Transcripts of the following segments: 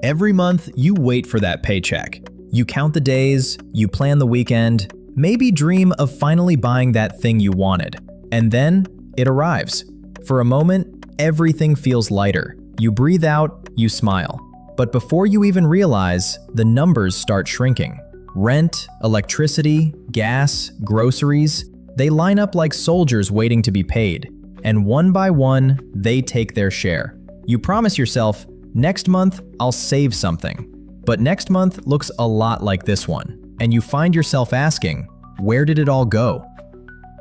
Every month, you wait for that paycheck. You count the days, you plan the weekend, maybe dream of finally buying that thing you wanted. And then, it arrives. For a moment, everything feels lighter. You breathe out, you smile. But before you even realize, the numbers start shrinking. Rent, electricity, gas, groceries, they line up like soldiers waiting to be paid. And one by one, they take their share. You promise yourself, next month, I'll save something. But next month looks a lot like this one. And you find yourself asking, where did it all go?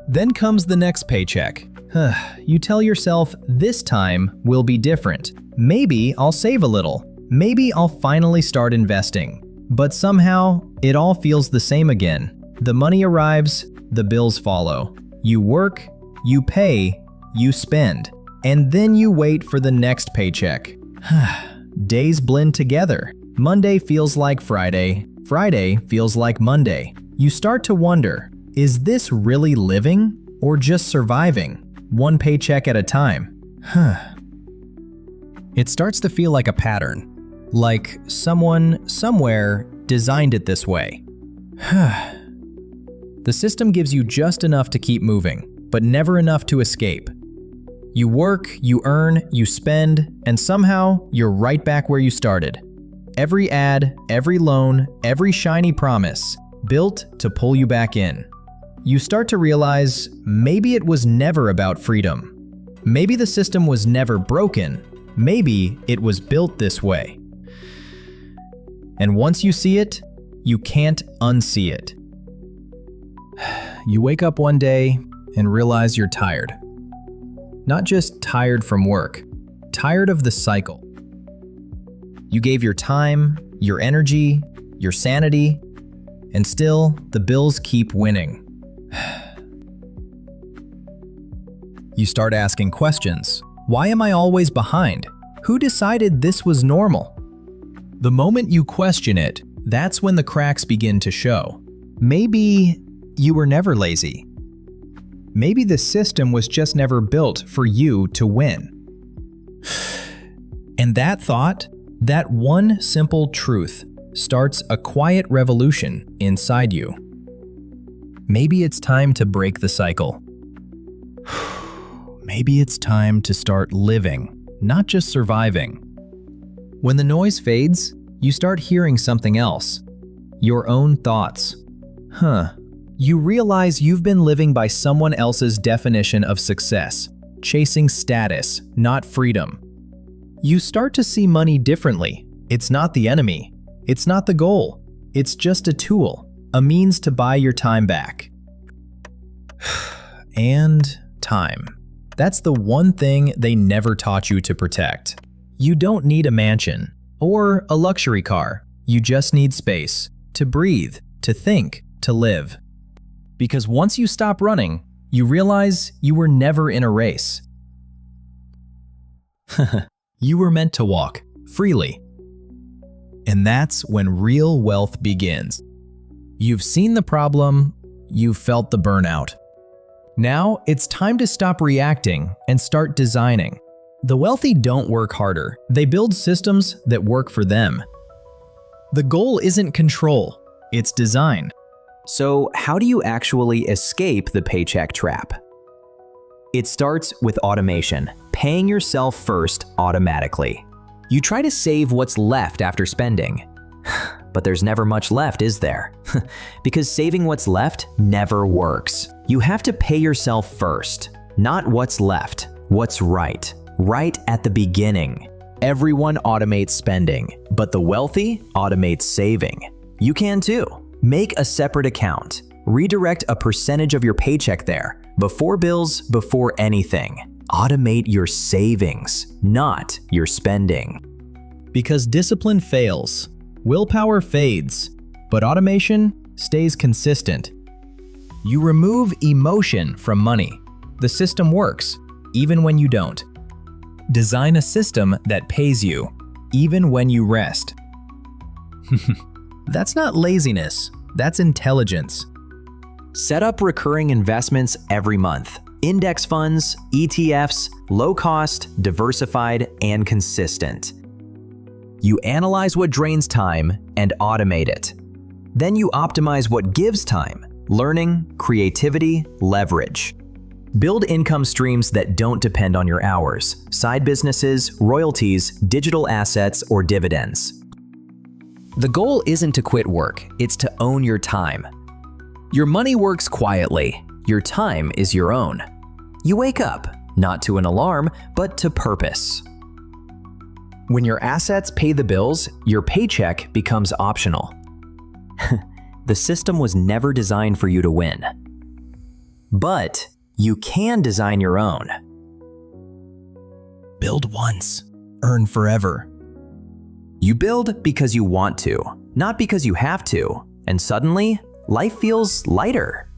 Then comes the next paycheck. You tell yourself, this time will be different. Maybe I'll save a little. Maybe I'll finally start investing. But somehow, it all feels the same again. The money arrives, the bills follow. You work, you pay, you spend. And then you wait for the next paycheck. Days blend together. Monday feels like Friday. Friday feels like Monday. You start to wonder, is this really living or just surviving? One paycheck at a time. It starts to feel like a pattern. Like someone, somewhere, designed it this way. The system gives you just enough to keep moving, but never enough to escape. You work, you earn, you spend, and somehow you're right back where you started. Every ad, every loan, every shiny promise, built to pull you back in. You start to realize maybe it was never about freedom. Maybe the system was never broken. Maybe it was built this way. And once you see it, you can't unsee it. You wake up one day and realize you're tired. Not just tired from work, tired of the cycle. You gave your time, your energy, your sanity, and still the bills keep winning. You start asking questions. Why am I always behind? Who decided this was normal? The moment you question it, that's when the cracks begin to show. Maybe you were never lazy. Maybe the system was just never built for you to win. And that thought, that one simple truth, starts a quiet revolution inside you. Maybe it's time to break the cycle. Maybe it's time to start living, not just surviving. When the noise fades, you start hearing something else. Your own thoughts. You realize you've been living by someone else's definition of success, chasing status, not freedom. You start to see money differently. It's not the enemy. It's not the goal. It's just a tool, a means to buy your time back. And time. That's the one thing they never taught you to protect. You don't need a mansion or a luxury car. You just need space to breathe, to think, to live. Because once you stop running, you realize you were never in a race. You were meant to walk freely. And that's when real wealth begins. You've seen the problem, you've felt the burnout. Now it's time to stop reacting and start designing. The wealthy don't work harder. They build systems that work for them. The goal isn't control, it's design. So how do you actually escape the paycheck trap? It starts with automation, paying yourself first automatically. You try to save what's left after spending. But there's never much left, is there? Because saving what's left never works. You have to pay yourself first, not what's left, what's right at the beginning. Everyone automates spending, but the wealthy automate saving. You can too. Make a separate account. Redirect a percentage of your paycheck there. Before bills, before anything. Automate your savings, not your spending. Because discipline fails, willpower fades, but automation stays consistent. You remove emotion from money. The system works, even when you don't. Design a system that pays you, even when you rest. That's not laziness, that's intelligence. Set up recurring investments every month. Index funds, ETFs, low cost, diversified, and consistent. You analyze what drains time and automate it. Then you optimize what gives time: learning, creativity, leverage. Build income streams that don't depend on your hours: side businesses, royalties, digital assets, or dividends. The goal isn't to quit work, it's to own your time. Your money works quietly. Your time is your own. You wake up, not to an alarm, but to purpose. When your assets pay the bills, your paycheck becomes optional. The system was never designed for you to win. But you can design your own. Build once, earn forever. You build because you want to, not because you have to, and suddenly, life feels lighter.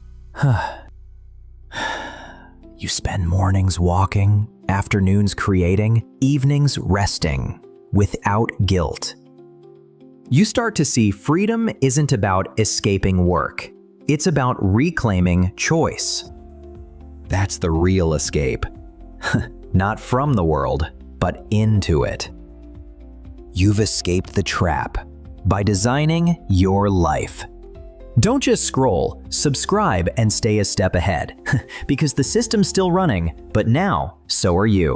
You spend mornings walking, afternoons creating, evenings resting, without guilt. You start to see freedom isn't about escaping work. It's about reclaiming choice. That's the real escape. Not from the world, but into it. You've escaped the trap by designing your life. Don't just scroll, subscribe, and stay a step ahead, because the system's still running, but now, so are you.